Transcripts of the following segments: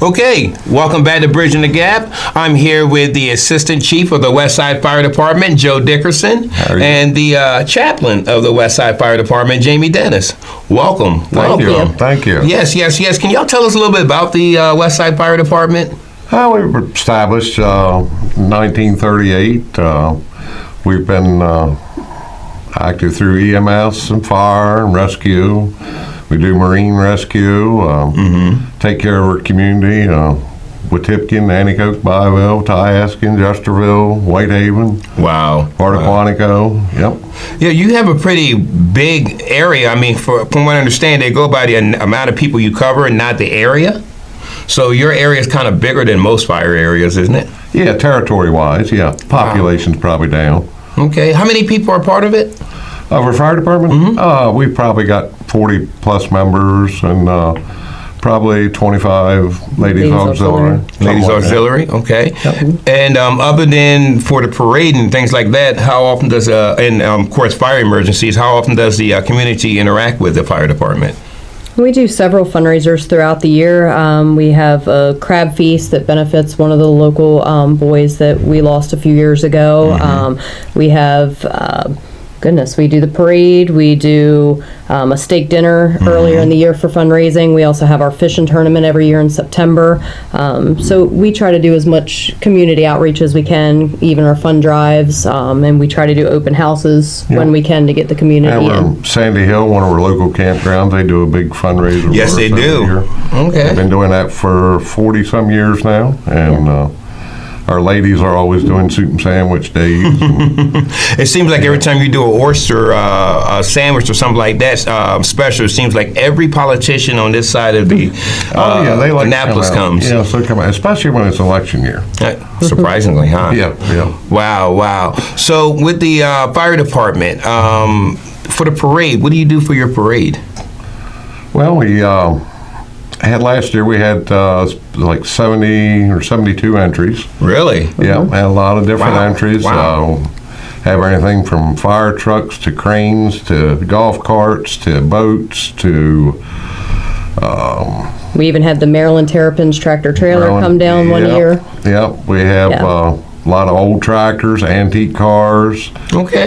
Okay, welcome back to Bridging the Gap. I'm here with the Assistant Chief of the Westside Fire Department, Joe Dickerson, and the Chaplain of the Westside Fire Department, Jamie Dennis. Welcome. Thank you. Thank you. Yes. Can y'all tell us a little bit about the Westside Fire Department? We were established 1938. We've been active through EMS and fire and rescue. We do marine rescue, take care of our community, Wetipkin, Nanticoke, Byville, Tyaskin, Justerville, Whitehaven. Wow. Part of Quantico, yep. Yeah, you have a pretty big area. I mean, from what I understand, they go by the amount of people you cover and not the area. So your area is kind of bigger than most fire areas, isn't it? Yeah, territory-wise, yeah. Population's probably down. Okay. How many people are part of it? Of our fire department? We've probably got 40-plus members and probably 25 ladies auxiliary. Ladies auxiliary, okay. Yep. And other than for the parade and things like that, how often does, and of course fire emergencies, how often does the community interact with the fire department? We do several fundraisers throughout the year. We have a crab feast that benefits one of the local boys that we lost a few years ago. We have... we do the parade, we do a steak dinner earlier in the year for fundraising. We also have our fishing tournament every year in September. So we try to do as much community outreach as we can, even our fund drives, and we try to do open houses when we can to get the community in. Sandy Hill, one of our local campgrounds, they do a big fundraiser. Yes, they do. Okay. They've been doing that for 40-some years now, and our ladies are always doing soup and sandwich days. It seems like every time you do an oyster sandwich or something like that special, it seems like every politician on this side of the they like Annapolis comes. Yeah, so come out, especially when it's election year. Surprisingly, huh? Yeah. Wow. So with the fire department, for the parade, what do you do for your parade? Well, we... last year we had like 70 or 72 entries. Really? Yeah, had a lot of different entries. Wow. Have everything from fire trucks to cranes to golf carts to boats to... we even had the Maryland Terrapins tractor trailer come down one year. Yep, we have a lot of old tractors, antique cars,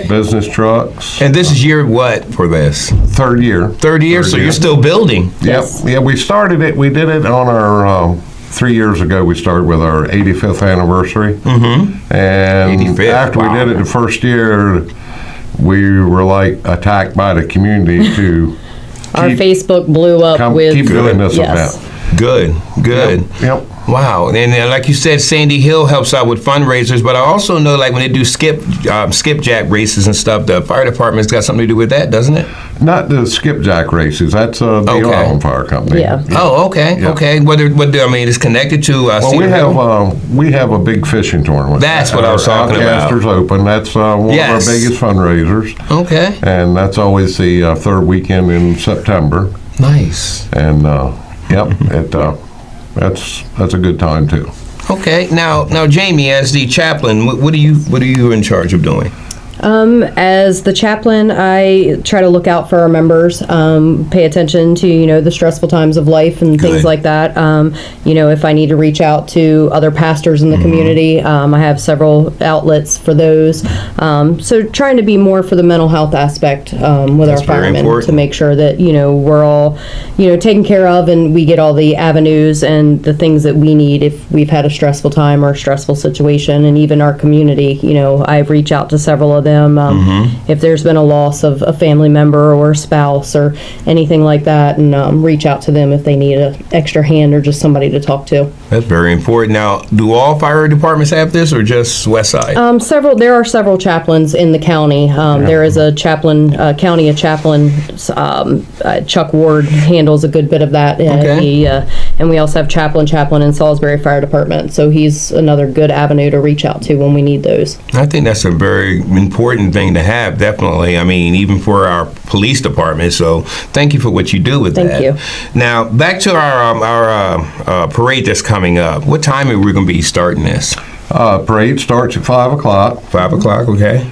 business trucks. And this is year what for this? Third year. Third year, so you're still building. Yes. Yep. Yeah, we started it. We did it on our 3 years ago. We started with our 85th anniversary. And 85th, after we did it the first year, we were like attacked by the community to our Facebook blew up with keep doing this event. Good. Yep. Wow, and like you said, Sandy Hill helps out with fundraisers, but I also know like when they do skipjack races and stuff, the fire department's got something to do with that, doesn't it? Not the skipjack races. That's the Island Fire Company. Yeah. Oh, okay. Yeah. Okay. What I mean, it's connected to. We have a big fishing tournament. That's what I was talking about. Outcasters Open. That's one of our biggest fundraisers. Okay. And that's always the third weekend in September. Nice. And that's a good time too. Okay. Now, Jamie, as the chaplain, what are you in charge of doing? As the chaplain, I try to look out for our members, pay attention to, the stressful times of life and things like that. If I need to reach out to other pastors in the community, I have several outlets for those. So trying to be more for the mental health aspect with our firemen to make sure that, we're all, taken care of and we get all the avenues and the things that we need if we've had a stressful time or a stressful situation. And even our community, I reach out to several of them if there's been a loss of a family member or a spouse or anything like that, and reach out to them if they need an extra hand or just somebody to talk to. That's very important. Now, do all fire departments have this or just Westside? There are several chaplains in the county. There is a chaplain, county chaplain, Chuck Ward handles a good bit of that. And we also have chaplain in Salisbury Fire Department, so he's another good avenue to reach out to when we need those. I think that's a very important thing to have, definitely. I mean, even for our police department. So thank you for what you do with that. Thank you. Now, back to our parade that's coming up. What time are we going to be starting this? Parade starts at 5 o'clock. 5 o'clock, okay.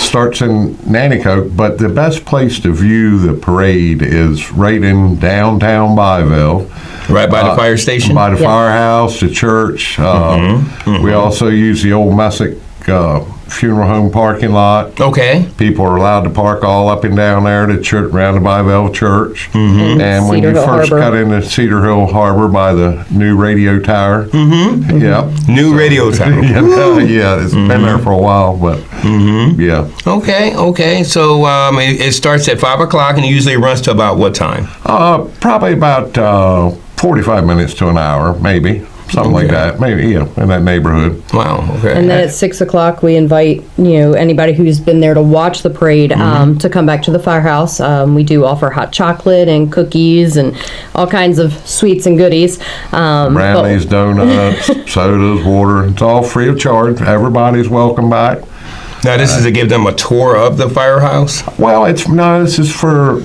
starts in Nanticoke, but the best place to view the parade is right in downtown Byville. Right by the fire station? By the firehouse, the church. We also use the old Messick funeral home parking lot. Okay. People are allowed to park all up and down there to church, around the Byville Church. And when Cedar you Hill first Harbor. cut into Cedar Hill Harbor by the new radio tower. Yep. New radio tower. Yeah, it's been there for a while, but yeah. Okay. So it starts at 5 o'clock and it usually runs to about what time? Probably about 45 minutes to an hour, maybe. Something like that. Maybe, in that neighborhood. Wow. Okay. And then at 6 o'clock, we invite anybody who's been there to watch the parade to come back to the firehouse. We do offer hot chocolate and cookies and all kinds of sweets and goodies. Brownies, donuts, sodas, water. It's all free of charge. Everybody's welcome back. Now this is to give them a tour of the firehouse? Well, this is for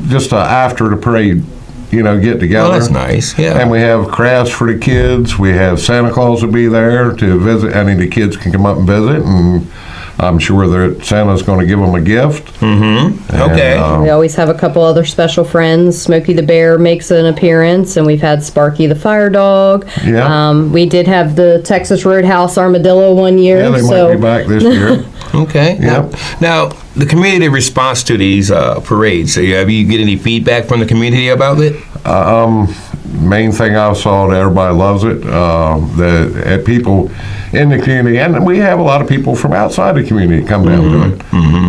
just after the parade. Get together. Oh, that's nice. Yeah. And we have crafts for the kids. We have Santa Claus will be there to visit. The kids can come up and visit, and I'm sure that Santa's going to give them a gift. Okay. We always have a couple other special friends. Smokey the Bear makes an appearance, and we've had Sparky the Fire Dog. Yeah. We did have the Texas Roadhouse Armadillo one year. Yeah, they might be back this year. Okay. Yep. Now, the community response to these parades, so have you get any feedback from the community about it? Main thing I saw that everybody loves it. The people in the community, and we have a lot of people from outside the community come down to it,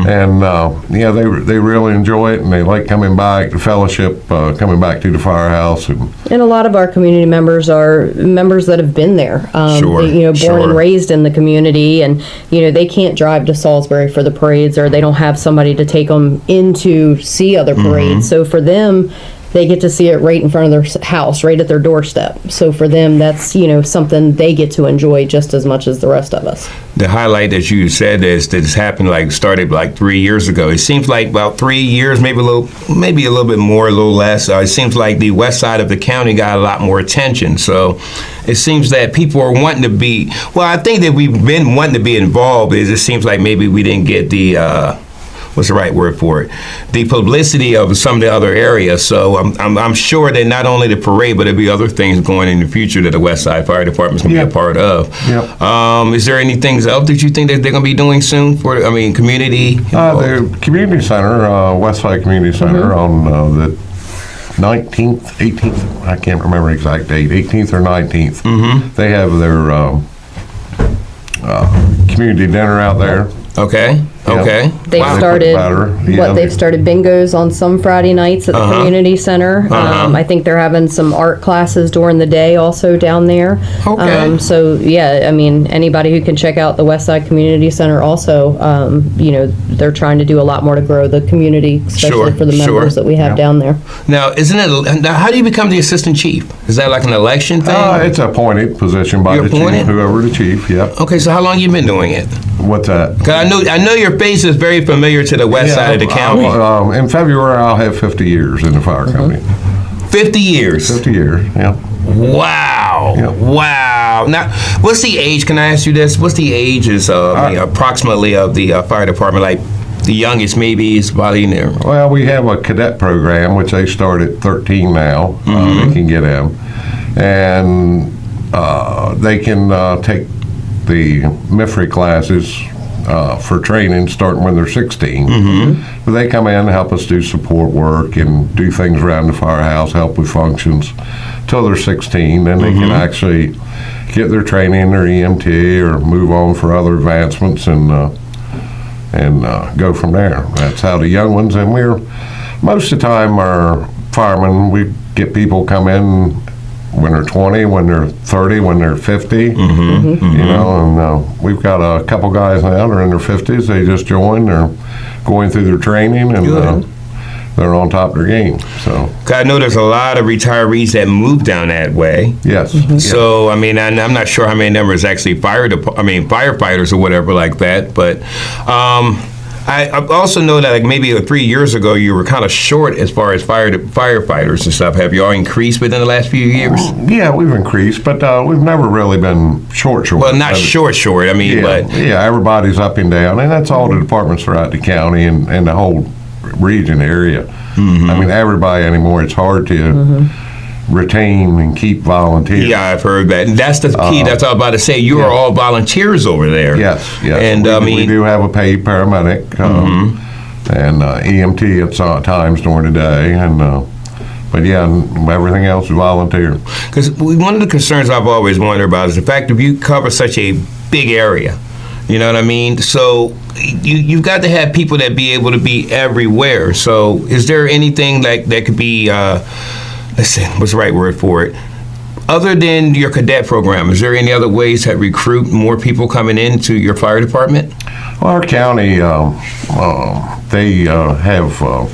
and they really enjoy it, and they like coming back, the fellowship, coming back to the firehouse, and a lot of our community members are members that have been there, born and raised in the community, and they can't drive to Salisbury for the parades, or they don't have somebody to take them in to see other parades. So for them, they get to see it right in front of their house, right at their doorstep. So for them, that's something they get to enjoy just as much as the rest of us. The highlight that you said is that it's happened started 3 years ago. It seems like about 3 years, maybe a little bit more, a little less. It seems like the west side of the county got a lot more attention. So it seems that people are wanting to be. Well, I think that we've been wanting to be involved. It seems like maybe we didn't get the. What's the right word for it? The publicity of some of the other areas. So I'm sure that not only the parade, but there'll be other things going in the future that the West Side Fire Department's going to be a part of. Yep. Is there anything else that you think that they're going to be doing soon for, community? The community center, West Side Community Center, on the 19th, 18th, I can't remember exact date, 18th or 19th. They have their community dinner out there. Okay. They've started they've started bingos on some Friday nights at the community center. I think they're having some art classes during the day also down there. Okay. So anybody who can check out the Westside Community Center also, they're trying to do a lot more to grow the community, especially for the members that we have down there. Now, how do you become the assistant chief? Is that like an election thing? It's an appointed position by the chief, whoever the chief. Yep. Okay, so how long you been doing it? What's that? 'Cause I know your face is very familiar to the west side of the county. In February, I'll have 50 years in the fire company. 50 years. 50 years. Yeah. Wow. Yeah. Wow. Now, what's the age? Can I ask you this? What's the ages approximately of the fire department? Like the youngest maybe is probably in there. Well, we have a cadet program, which they start at 13 now. They can get in. And they can take the MIFRE classes for training starting when they're 16. But they come in and help us do support work and do things around the firehouse, help with functions till they're 16. Then they can actually get their training, their EMT, or move on for other advancements and go from there. That's how the young ones, and most of the time our firemen, we get people come in when they're 20, when they're 30, when they're 50, and we've got a couple guys now that are in their 50s. They just joined. They're going through their training, and they're on top of their game. So I know there's a lot of retirees that move down that way. yes. So I'm not sure how many numbers actually firefighters or whatever like that. But I also know that like maybe 3 years ago you were kind of short as far as firefighters and stuff. Have y'all increased within the last few years? Yeah, we've increased, but we've never really been short. Well, not short. I mean, Yeah, but everybody's up and down, and that's all the departments throughout the county and the whole region area. Mm-hmm. I mean, everybody anymore, it's hard to retain and keep volunteers. yeah, I've heard that. And that's the key. That's all I was about to say. You are all volunteers over there. Yes. And we, I mean, we do have a paid paramedic and EMT at some times during the day, and but yeah, and everything else is volunteer. because one of the concerns I've always wondered about is the fact that you cover such a big area. You know what I mean? So you've got to have people that be able to be everywhere. So is there anything like that could be, let's see, what's the right word for it? Other than your cadet program, is there any other ways that recruit more people coming into your fire department? Well, our county, they have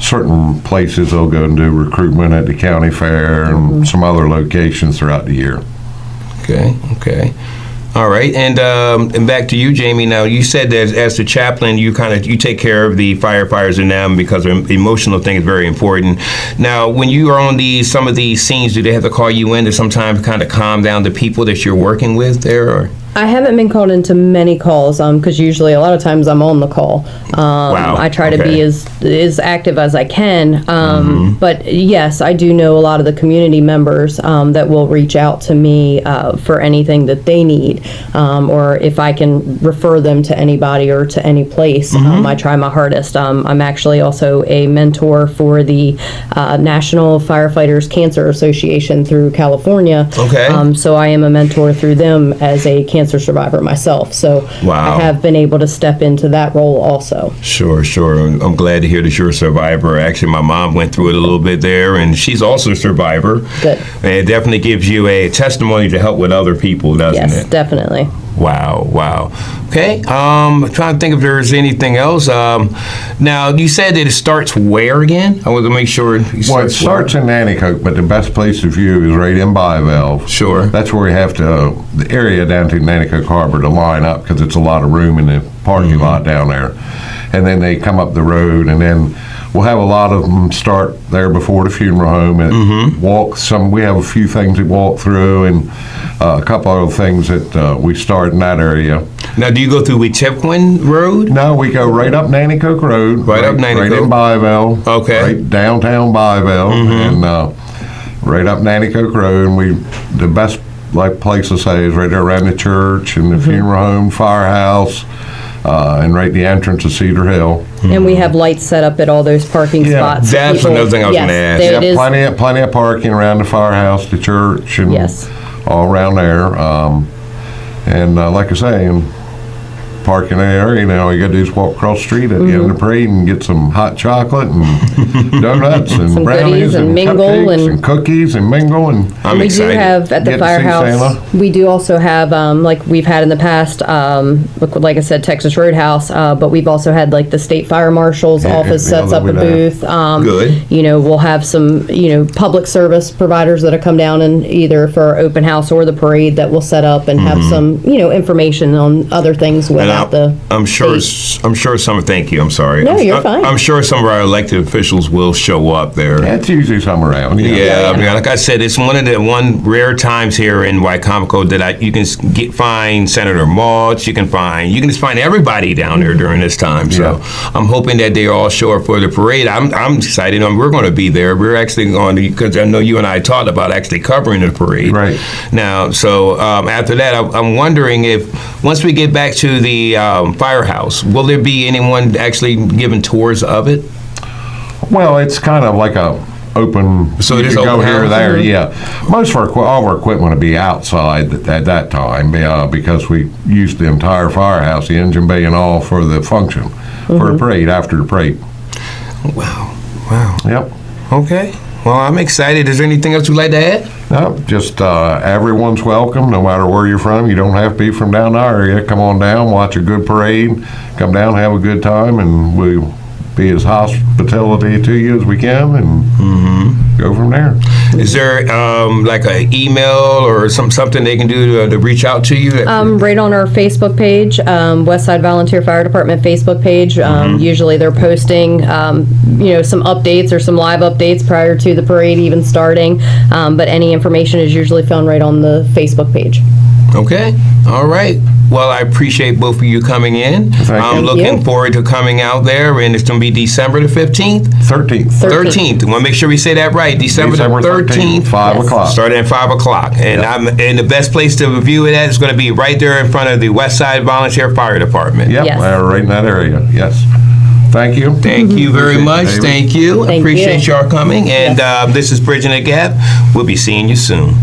certain places they'll go and do recruitment at the county fair and some other locations throughout the year. Okay. All right, and back to you, Jamie. Now, you said that as the chaplain, you take care of the firefighters and them because the emotional thing is very important. Now, when you are on some of these scenes, do they have to call you in to sometimes kind of calm down the people that you're working with there? Or? I haven't been called into many calls because usually a lot of times I'm on the call. Wow. I try to Okay. be as active as I can. But yes, I do know a lot of the community members that will reach out to me for anything that they need, or if I can refer them to anybody or to any place. I try my hardest. I'm actually also a mentor for the National Firefighters Cancer Association through California. Okay. So I am a mentor through them as a cancer survivor myself. So Wow. I have been able to step into that role also. Sure. I'm glad to hear that you're a survivor. Actually, my mom went through it a little bit there, and she's also a survivor. Good. And it definitely gives you a testimony to help with other people, doesn't Yes, it? definitely. Wow. Okay. I'm trying to think if there's anything else. Now, you said that it starts where again? I want to make sure. Well, it starts in Nanticoke, but the best place to view is right in Bivalve. Sure. That's where we have to, the area down to Nanticoke Harbor to line up because it's a lot of room in the parking lot down there. And then they come up the road, and then we'll have a lot of them start there before the funeral home and walk some. We have a few things that walk through and a couple of things that we start in that area. Now, do you go through Weetipquin Road? No, we go right up Nanticoke Road. Right up Nanticoke. Right in Bivalve. Okay. Right downtown Bivalve. And right up Nanticoke Road. And the best place to say is right there around the church and the funeral home, firehouse, and right the entrance of Cedar Hill. And we have lights set up at all those parking Yeah, spots. so that's people- another thing I was yes, gonna ask. there Yeah, it is. plenty of parking around the firehouse, the church, and Yes. all around there. And like I say, parking there, you know, you got to do is walk across the street at the end of the parade and get some hot chocolate and donuts and Some brownies goodies and mingle cupcakes and- cookies and mingle and I'm We excited. do have at the Get to see firehouse. Santa. We do also have, like we've had in the past, like I said, Texas Roadhouse. But we've also had like the state fire marshal's Yeah, office yeah, sets up a we'd have. booth. Good. You know, we'll have some public service providers that have come down and either for our open house or the parade that will set up and have some information on other things And without the. I'm sure some. Thank you. I'm sorry. No, you're fine. I'm sure some of our elected officials will show up there. that's usually some around. Yeah, I mean, like I said, it's one rare times here in Wycomico that you can find Senator Maltz. You can just find everybody down there during this time. So I'm hoping that they all show up for the parade. I'm excited. We're going to be there. We're actually going to, because I know you and I talked about actually covering the parade. Right. Now, so after that, I'm wondering if once we get back to the firehouse, will there be anyone actually giving tours of it? Well, it's kind of like a open. So it you is can go open here or house? there. Yeah, most of all of our equipment will be outside at that time because we used the entire firehouse, the engine bay and all, for the function for the parade after the parade. Wow. Yep. Okay. Well, I'm excited. Is there anything else you'd like to add? No, just everyone's welcome, no matter where you're from. You don't have to be from down our area. Come on down, watch a good parade, come down, have a good time, and we be as hospitality to you as we can, and go from there. Is there like an email or something they can do to reach out to you? Right on our Facebook page, Westside Volunteer Fire Department Facebook page. Usually they're posting, some updates or some live updates prior to the parade even starting. But any information is usually found right on the Facebook page. Okay. All right. Well, I appreciate both of you coming in. I'm you. looking forward to coming out there, and it's going to be December the 15th? 13th. 13th. Want to make sure we say that right. December the 13th. 5 o'clock. Starting at 5 o'clock. And and the best place to view it at is going to be right there in front of the Westside Volunteer Fire Department. Yep, Yes. right in that area, yes. Thank you. Thank you very Appreciate much. it, David. Thank you. Thank Appreciate you. y'all coming. And this is Bridging the Gap. We'll be seeing you soon.